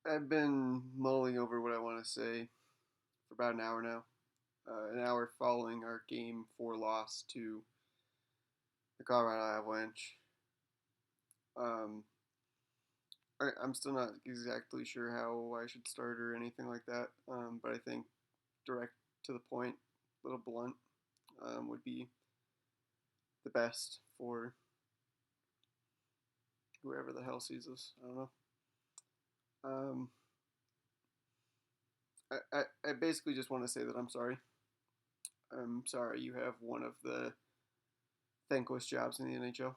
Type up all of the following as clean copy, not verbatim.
I've been mulling over what I want to say for about an hour now. An hour following our game 4 loss to the Colorado Avalanche. Um, I'm still not exactly sure how I should start or anything like that, but I think direct to the point, a little blunt, would be the best for whoever the hell sees this. I don't know. Um, I basically just want to say that I'm sorry. I'm sorry you have one of the thankless jobs in the NHL,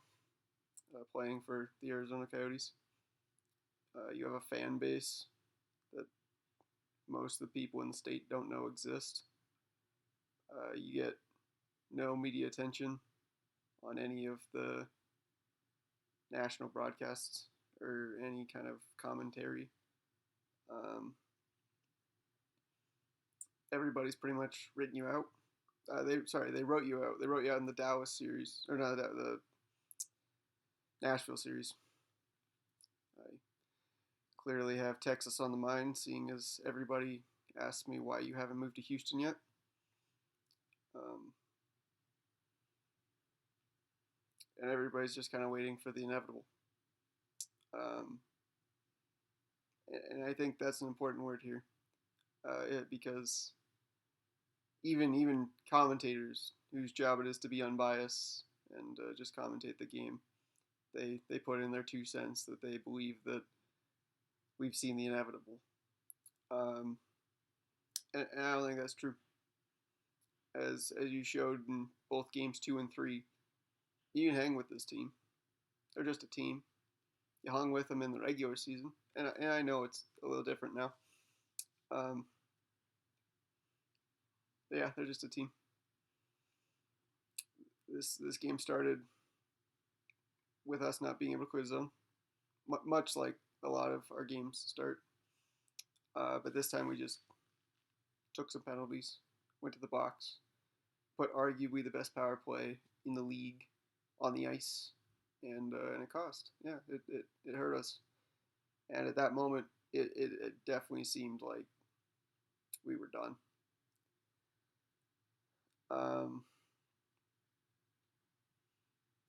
playing for the Arizona Coyotes. You have a fan base that most of the people in the state don't know exist. You get no media attention on any of the national broadcasts or any kind of commentary. Um, Everybody's pretty much written you out. They wrote you out. They wrote you out in the Dallas series, or not the Nashville series. I clearly have Texas on the mind, seeing as everybody asks me why you haven't moved to Houston yet. Um, and everybody's just kind of waiting for the inevitable. Um, and I think that's an important word here, because even commentators whose job it is to be unbiased and just commentate the game, they put in their 2 cents that they believe that we've seen the inevitable, um, and I don't think that's true. As you showed in both games 2 and 3, you can hang with this team. They're just a team. You hung with them in the regular season, and I know it's a little different now. Um, yeah, they're just a team. This game started with us not being able to clear zone, much like a lot of our games start. But this time we just took some penalties, went to the box, put arguably the best power play in the league on the ice, and it cost. Yeah, it hurt us. And at that moment, it definitely seemed like we were done. Um,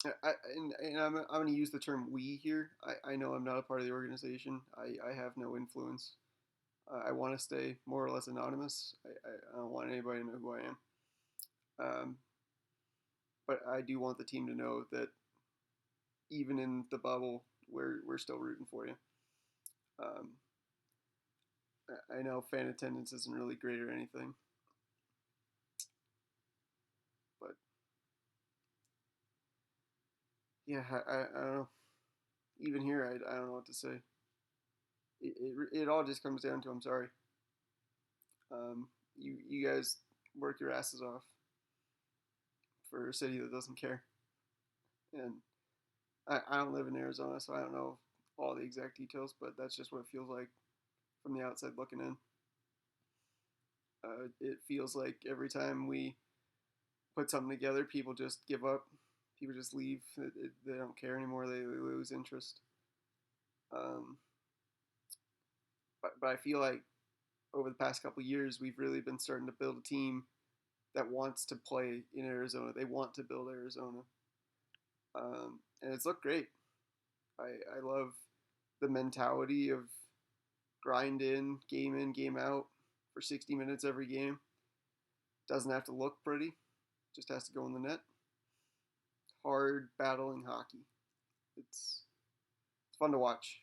and I'm going to use the term we here. I know I'm not a part of the organization. I have no influence. I want to stay more or less anonymous. I don't want anybody to know who I am. Um, but I do want the team to know that even in the bubble, we're still rooting for you. Um, I know fan attendance isn't really great or anything, but yeah, I don't know. Even here, I don't know what to say. It all just comes down to I'm sorry. You guys work your asses off for a city that doesn't care, and I don't live in Arizona, so I don't know all the exact details, but that's just what it feels like from the outside looking in. It feels like every time we put something together, people just give up. People just leave. They don't care anymore. They lose interest. Um, but I feel like over the past couple of years, we've really been starting to build a team that wants to play in Arizona. They want to build Arizona, and it's looked great. I love the mentality of grind in, game out for 60 minutes every game. Doesn't have to look pretty, just has to go in the net. Hard battling hockey. It's fun to watch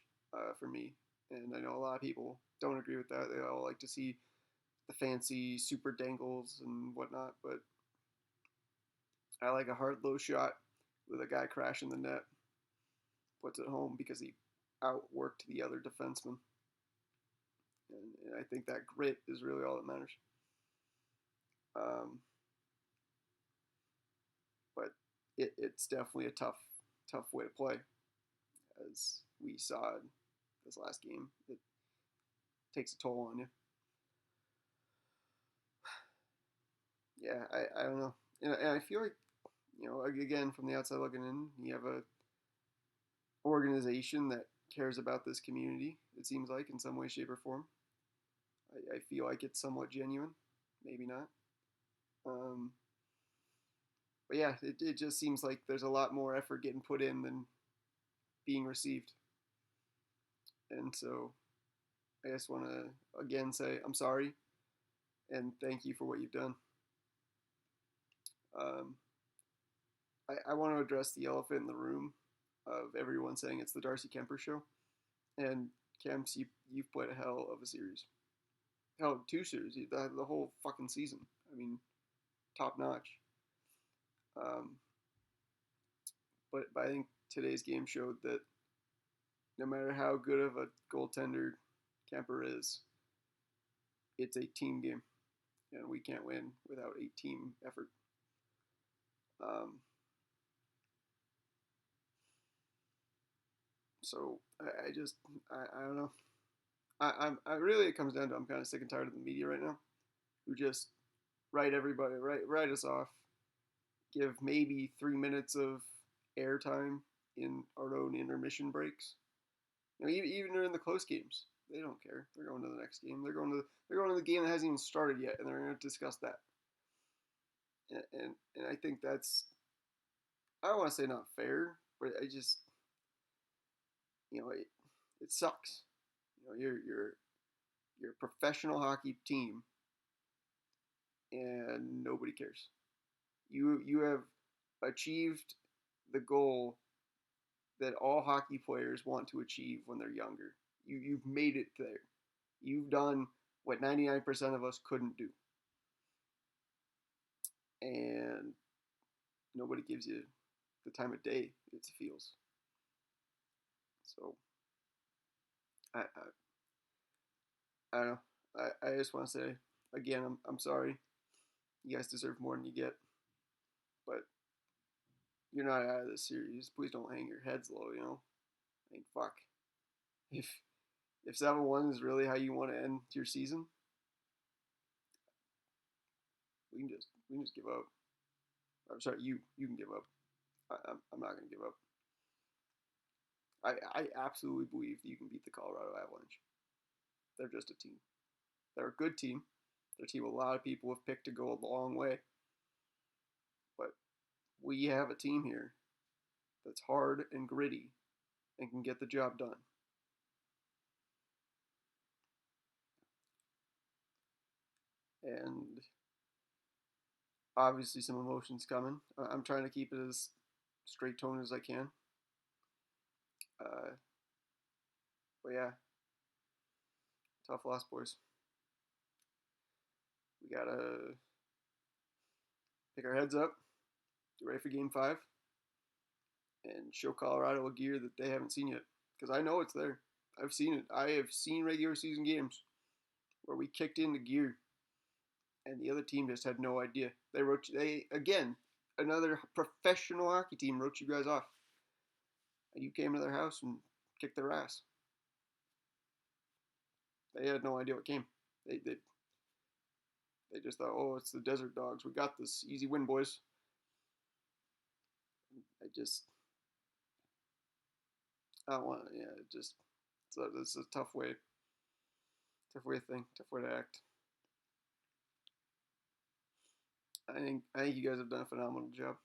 for me, and I know a lot of people don't agree with that. They all like to see the fancy super dangles and whatnot, but I like a hard low shot with a guy crashing the net, puts it home because he outworked the other defenseman. And I think that grit is really all that matters. Um, but it's definitely a tough way to play, as we saw in this last game. It takes a toll on you. Yeah, I don't know, and I feel like again from the outside looking in, you have a organization that cares about this community. It seems like in some way, shape, or form. I feel like it's somewhat genuine. Maybe not. Um, but yeah, it just seems like there's a lot more effort getting put in than being received. And so I just want to again say I'm sorry and thank you for what you've done. Um, I want to address the elephant in the room of everyone saying it's the Darcy Kemper show. And Camps, you've played a hell of a series. Hell, two series, the whole fucking season. I mean, top notch. Um, but I think today's game showed that no matter how good of a goaltender Kemper is, it's a team game, and we can't win without a team effort. Um, so I just I don't know. I really it comes down to I'm kind of sick and tired of the media right now, who just write us off, give maybe 3 minutes of airtime in our own intermission breaks. You know, even during the close games, they don't care. They're going to the next game. They're going to the game that hasn't even started yet, and they're going to discuss that. And I think that's I don't want to say not fair, but I just it sucks. You're a professional hockey team, and nobody cares. You have achieved the goal that all hockey players want to achieve when they're younger. You've made it there. You've done what 99% of us couldn't do. And nobody gives you the time of day it feels. So I don't know. I just want to say again, I'm sorry. You guys deserve more than you get, but you're not out of this series. Please don't hang your heads low. I mean, fuck. If if 7-1 is really how you want to end your season, we can just give up. I'm sorry, you can give up. I'm not gonna give up. I absolutely believe that you can beat the Colorado Avalanche. They're just a team. They're a good team. They're a team a lot of people have picked to go a long way. But we have a team here that's hard and gritty and can get the job done. And obviously some emotions coming. I'm trying to keep it as straight tone as I can. Uh, but yeah, tough loss, boys. We gotta pick our heads up, get ready for Game 5, and show Colorado a gear that they haven't seen yet. Because I know it's there. I've seen it. I have seen regular season games where we kicked into gear, and the other team just had no idea. They again, another professional hockey team wrote you guys off, and you came to their house and kicked their ass. They had no idea what came. They just thought, oh, it's the Desert Dogs. We got this. Easy win, boys. I don't want. Yeah, it's a tough way to think, tough way to act. I think you guys have done a phenomenal job.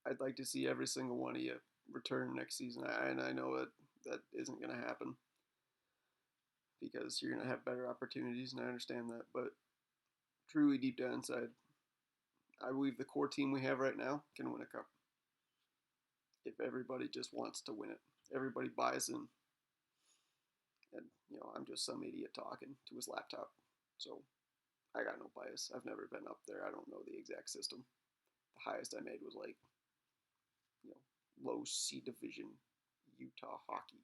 I'd like to see every single one of you return next season, and I know that isn't going to happen because you're going to have better opportunities, and I understand that. But truly, deep down inside, I believe the core team we have right now can win a cup if everybody just wants to win it. Everybody buys in, and I'm just some idiot talking to his laptop, so I got no bias. I've never been up there. I don't know the exact system. The highest I made was like, low C division Utah hockey.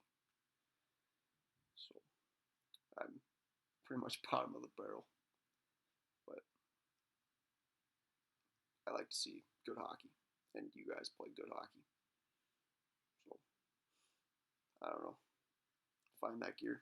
So I'm pretty much bottom of the barrel. But I like to see good hockey, and you guys play good hockey. So I don't know. Find that gear.